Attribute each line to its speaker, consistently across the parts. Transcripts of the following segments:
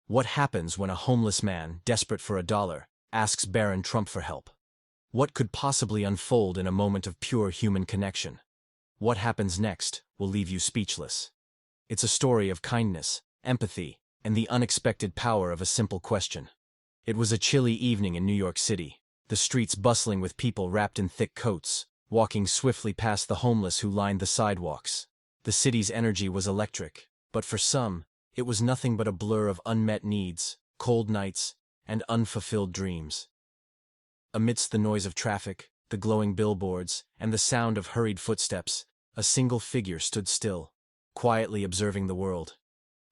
Speaker 1: What happens when a homeless man, desperate for $1, asks Barron Trump for help? What could possibly unfold in a moment of pure human connection? What happens next will leave you speechless. It's a story of kindness, empathy, and the unexpected power of a simple question. It was a chilly evening in New York City, the streets bustling with people wrapped in thick coats, walking swiftly past the homeless who lined the sidewalks. The city's energy was electric, but for some, it was nothing but a blur of unmet needs, cold nights, and unfulfilled dreams. Amidst the noise of traffic, the glowing billboards, and the sound of hurried footsteps, a single figure stood still, quietly observing the world.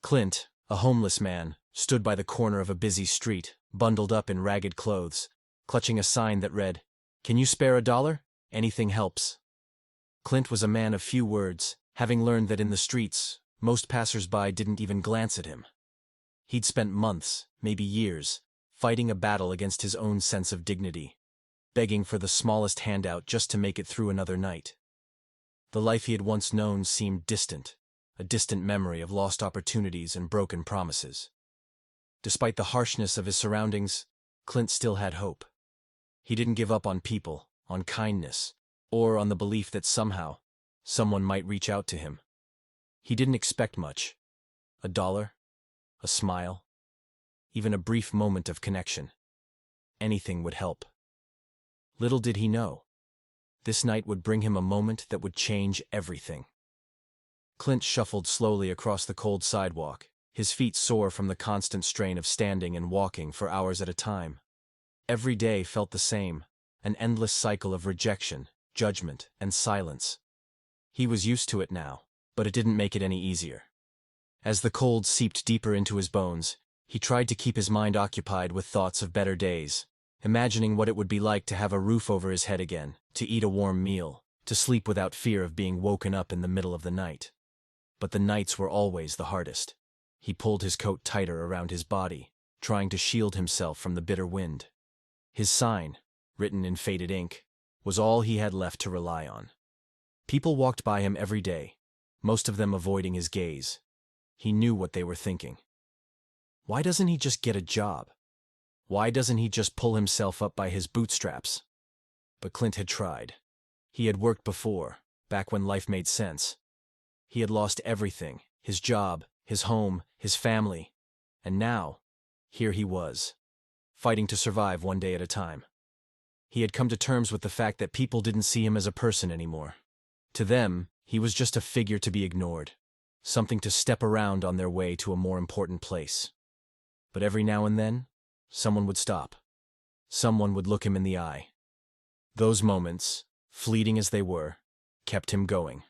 Speaker 1: Clint, a homeless man, stood by the corner of a busy street, bundled up in ragged clothes, clutching a sign that read, "Can you spare $1? Anything helps." Clint was a man of few words, having learned that in the streets, most passers-by didn't even glance at him. He'd spent months, maybe years, fighting a battle against his own sense of dignity, begging for the smallest handout just to make it through another night. The life he had once known seemed distant, a distant memory of lost opportunities and broken promises. Despite the harshness of his surroundings, Clint still had hope. He didn't give up on people, on kindness, or on the belief that somehow, someone might reach out to him. He didn't expect much. $1, a smile, even a brief moment of connection. Anything would help. Little did he know, this night would bring him a moment that would change everything. Clint shuffled slowly across the cold sidewalk, his feet sore from the constant strain of standing and walking for hours at a time. Every day felt the same, an endless cycle of rejection, judgment, and silence. He was used to it now, but it didn't make it any easier. As the cold seeped deeper into his bones, he tried to keep his mind occupied with thoughts of better days, imagining what it would be like to have a roof over his head again, to eat a warm meal, to sleep without fear of being woken up in the middle of the night. But the nights were always the hardest. He pulled his coat tighter around his body, trying to shield himself from the bitter wind. His sign, written in faded ink, was all he had left to rely on. People walked by him every day, most of them avoiding his gaze. He knew what they were thinking. Why doesn't he just get a job? Why doesn't he just pull himself up by his bootstraps? But Clint had tried. He had worked before, back when life made sense. He had lost everything, his job, his home, his family. And now, here he was, fighting to survive one day at a time. He had come to terms with the fact that people didn't see him as a person anymore. To them, he was just a figure to be ignored, something to step around on their way to a more important place. But every now and then, someone would stop. Someone would look him in the eye. Those moments, fleeting as they were, kept him going.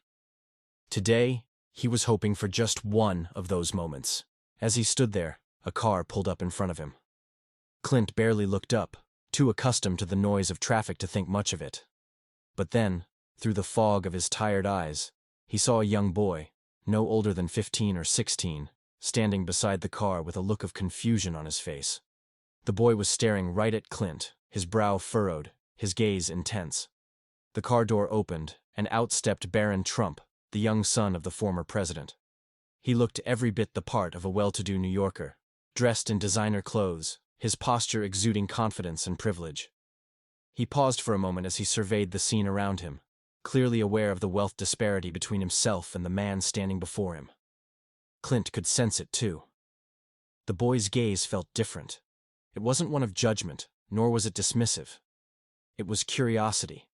Speaker 1: Today, he was hoping for just one of those moments. As he stood there, a car pulled up in front of him. Clint barely looked up, too accustomed to the noise of traffic to think much of it. But then, through the fog of his tired eyes, he saw a young boy, no older than 15 or 16, standing beside the car with a look of confusion on his face. The boy was staring right at Clint, his brow furrowed, his gaze intense. The car door opened, and out stepped Barron Trump, the young son of the former president. He looked every bit the part of a well-to-do New Yorker, dressed in designer clothes, his posture exuding confidence and privilege. He paused for a moment as he surveyed the scene around him, clearly aware of the wealth disparity between himself and the man standing before him. Clint could sense it too. The boy's gaze felt different. It wasn't one of judgment, nor was it dismissive. It was curiosity.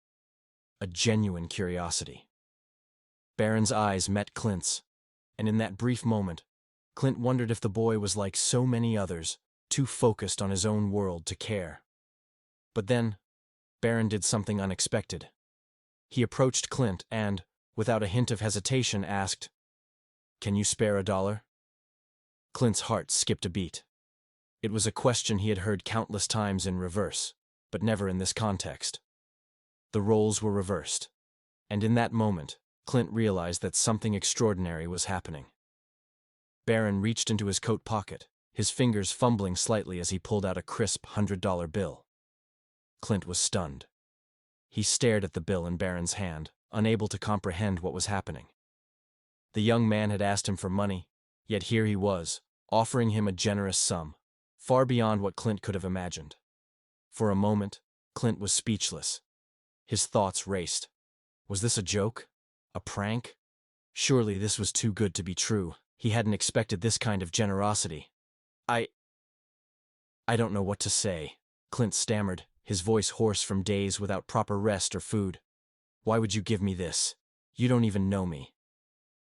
Speaker 1: A genuine curiosity. Barron's eyes met Clint's, and in that brief moment, Clint wondered if the boy was like so many others, too focused on his own world to care. But then, Barron did something unexpected. He approached Clint and, without a hint of hesitation, asked, "Can you spare $1?" Clint's heart skipped a beat. It was a question he had heard countless times in reverse, but never in this context. The roles were reversed, and in that moment, Clint realized that something extraordinary was happening. Barron reached into his coat pocket, his fingers fumbling slightly as he pulled out a crisp $100 bill. Clint was stunned. He stared at the bill in Barron's hand, unable to comprehend what was happening. The young man had asked him for money, yet here he was, offering him a generous sum, far beyond what Clint could have imagined. For a moment, Clint was speechless. His thoughts raced. Was this a joke? A prank? Surely this was too good to be true. He hadn't expected this kind of generosity. I don't know what to say, Clint stammered, his voice hoarse from days without proper rest or food. Why would you give me this? You don't even know me.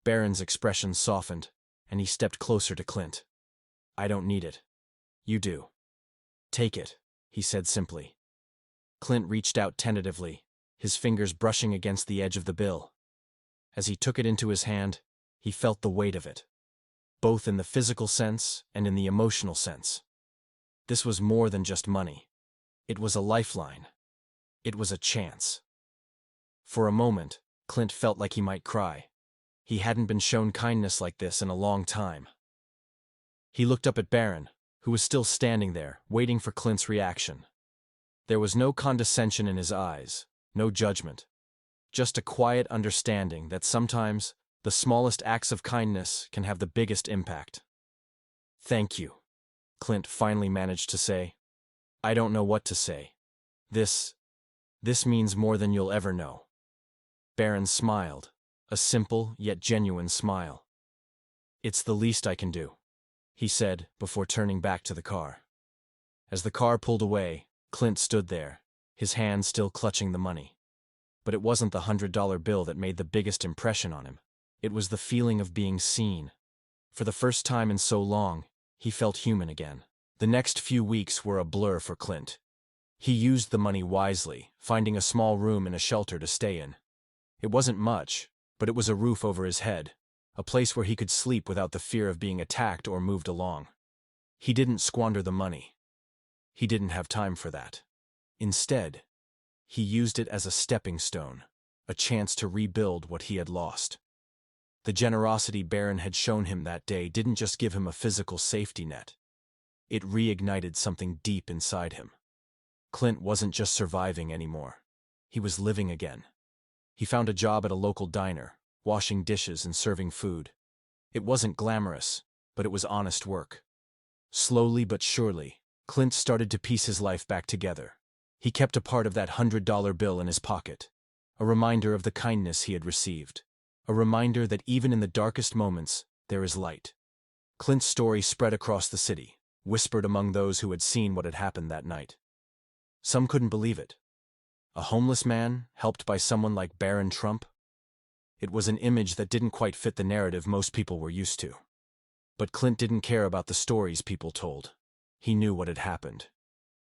Speaker 1: Barron's expression softened, and he stepped closer to Clint. I don't need it. You do. Take it, he said simply. Clint reached out tentatively, his fingers brushing against the edge of the bill. As he took it into his hand, he felt the weight of it, both in the physical sense and in the emotional sense. This was more than just money. It was a lifeline. It was a chance. For a moment, Clint felt like he might cry. He hadn't been shown kindness like this in a long time. He looked up at Barron, who was still standing there, waiting for Clint's reaction. There was no condescension in his eyes, no judgment. Just a quiet understanding that sometimes the smallest acts of kindness can have the biggest impact. Thank you, Clint finally managed to say. I don't know what to say. This means more than you'll ever know. Barron smiled, a simple yet genuine smile. It's the least I can do, he said before turning back to the car. As the car pulled away, Clint stood there, his hand still clutching the money. But it wasn't the $100 bill that made the biggest impression on him. It was the feeling of being seen. For the first time in so long, he felt human again. The next few weeks were a blur for Clint. He used the money wisely, finding a small room in a shelter to stay in. It wasn't much, but it was a roof over his head, a place where he could sleep without the fear of being attacked or moved along. He didn't squander the money. He didn't have time for that. Instead, he used it as a stepping stone, a chance to rebuild what he had lost. The generosity Barron had shown him that day didn't just give him a physical safety net. It reignited something deep inside him. Clint wasn't just surviving anymore. He was living again. He found a job at a local diner, washing dishes and serving food. It wasn't glamorous, but it was honest work. Slowly but surely, Clint started to piece his life back together. He kept a part of that $100 bill in his pocket, a reminder of the kindness he had received, a reminder that even in the darkest moments, there is light. Clint's story spread across the city, whispered among those who had seen what had happened that night. Some couldn't believe it. A homeless man, helped by someone like Barron Trump? It was an image that didn't quite fit the narrative most people were used to. But Clint didn't care about the stories people told. He knew what had happened.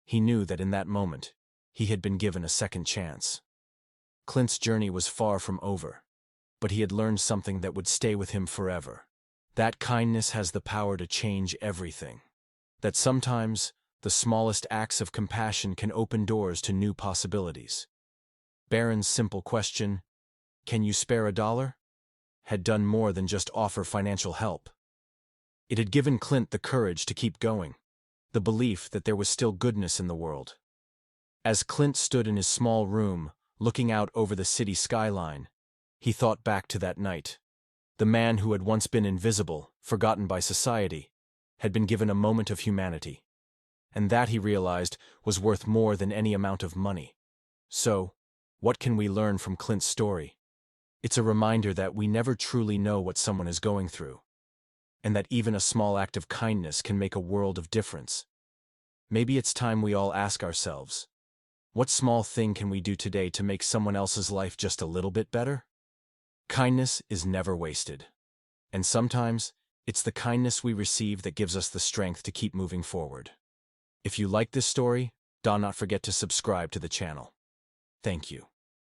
Speaker 1: He knew that in that moment, he had been given a second chance. Clint's journey was far from over, but he had learned something that would stay with him forever. That kindness has the power to change everything. That sometimes, the smallest acts of compassion can open doors to new possibilities. Barron's simple question, "Can you spare $1?" had done more than just offer financial help. It had given Clint the courage to keep going, the belief that there was still goodness in the world. As Clint stood in his small room, looking out over the city skyline, he thought back to that night. The man who had once been invisible, forgotten by society, had been given a moment of humanity. And that, he realized, was worth more than any amount of money. So, what can we learn from Clint's story? It's a reminder that we never truly know what someone is going through, and that even a small act of kindness can make a world of difference. Maybe it's time we all ask ourselves, what small thing can we do today to make someone else's life just a little bit better? Kindness is never wasted. And sometimes, it's the kindness we receive that gives us the strength to keep moving forward. If you like this story, do not forget to subscribe to the channel. Thank you.